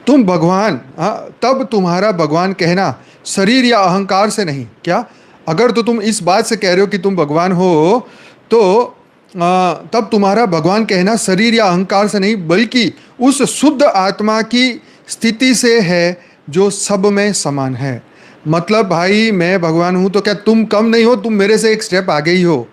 तुम भगवान, तब तुम्हारा भगवान कहना शरीर या अहंकार से नहीं। क्या? अगर तो तुम इस बात से कह रहे हो कि तुम भगवान हो, तो तब तुम्हारा भगवान कहना शरीर या अहंकार से नहीं, बल्कि उस शुद्ध आत्मा की स्थिति से है जो सब में समान है। मतलब भाई, मैं भगवान हूं तो क्या तुम कम नहीं हो? तुम मेरे से एक स्टेप आगे ही हो,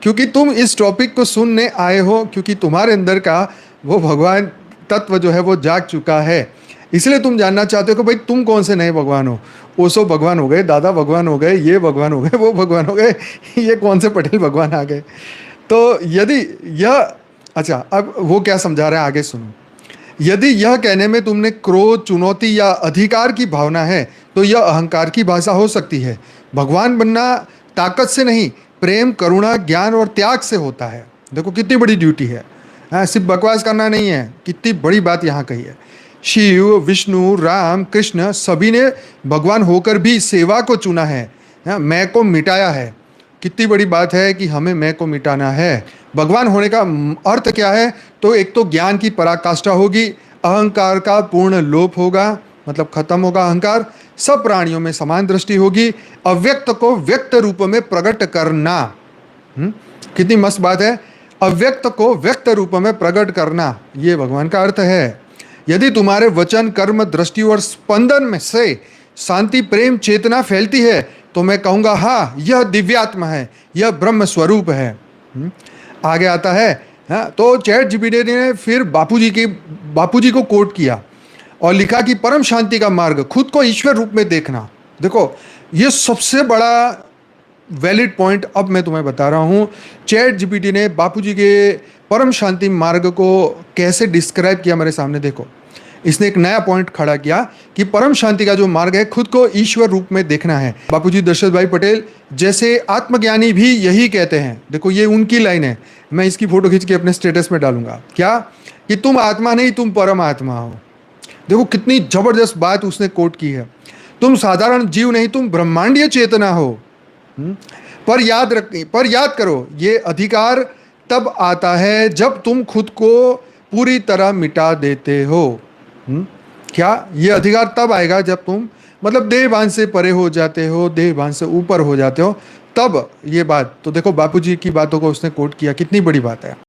क्योंकि तुम इस टॉपिक को सुनने आए हो, क्योंकि तुम्हारे अंदर का वो भगवान तत्व जो है वो जाग चुका है। इसलिए तुम जानना चाहते हो कि भाई तुम कौन से नए भगवान हो। ओशो भगवान हो गए, दादा भगवान हो गए, ये भगवान हो गए, वो भगवान हो गए, ये कौन से पटेल भगवान आ गए। तो यदि यह, अच्छा अब वो क्या समझा रहा है आगे सुनो। यदि यह कहने में तुमने क्रोध, चुनौती या अधिकार की भावना है, तो यह अहंकार की भाषा हो सकती है। भगवान बनना ताकत से नहीं, प्रेम, करुणा, ज्ञान और त्याग से होता है। देखो कितनी बड़ी ड्यूटी है। हाँ, सिर्फ बकवास करना नहीं है, कितनी बड़ी बात यहाँ कही है। शिव, विष्णु, राम, कृष्ण सभी ने भगवान होकर भी सेवा को चुना है। हाँ, मैं को मिटाया है। कितनी बड़ी बात है कि हमें मैं को मिटाना है। भगवान होने का अर्थ क्या है? तो एक तो ज्ञान की पराकाष्ठा होगी, अहंकार का पूर्ण लोप होगा, मतलब खत्म होगा अहंकार। सब प्राणियों में समान दृष्टि होगी, अव्यक्त को व्यक्त रूप में प्रकट करना। कितनी मस्त बात है। अव्यक्त को व्यक्त रूप में प्रकट करना, ये भगवान का अर्थ है। यदि तुम्हारे वचन, कर्म, दृष्टि और स्पंदन में से शांति, प्रेम, चेतना फैलती है, तो मैं कहूँगा हाँ, यह दिव्यात्मा है, यह ब्रह्म स्वरूप है। आगे आता है, हाँ, तो चैट जीपीटी ने फिर बापूजी को कोट किया और लिखा कि परम शांति का मार्ग खुद को ईश्वर रूप में देखना। देखो ये सबसे बड़ा वैलिड पॉइंट अब मैं तुम्हें बता रहा हूँ। चैट जीपीटी ने बापूजी के परम शांति मार्ग को कैसे डिस्क्राइब किया मेरे सामने। देखो, इसने एक नया पॉइंट खड़ा किया कि परम शांति का जो मार्ग है खुद को ईश्वर रूप में देखना है। बापूजी दशरथ भाई पटेल जैसे आत्मज्ञानी भी यही कहते हैं। देखो ये उनकी लाइन है, मैं इसकी फोटो खींच के अपने स्टेटस में डालूंगा। क्या? कि तुम आत्मा नहीं, तुम परम आत्मा हो। देखो कितनी जबरदस्त बात उसने कोट की है। तुम साधारण जीव नहीं, तुम ब्रह्मांडीय चेतना हो। पर याद करो, ये अधिकार तब आता है जब तुम खुद को पूरी तरह मिटा देते हो। क्या? ये अधिकार तब आएगा जब तुम मतलब देहभान से परे हो जाते हो, देहभान से ऊपर हो जाते हो, तब ये बात। तो देखो बापूजी की बातों को उसने कोट किया, कितनी बड़ी बात है।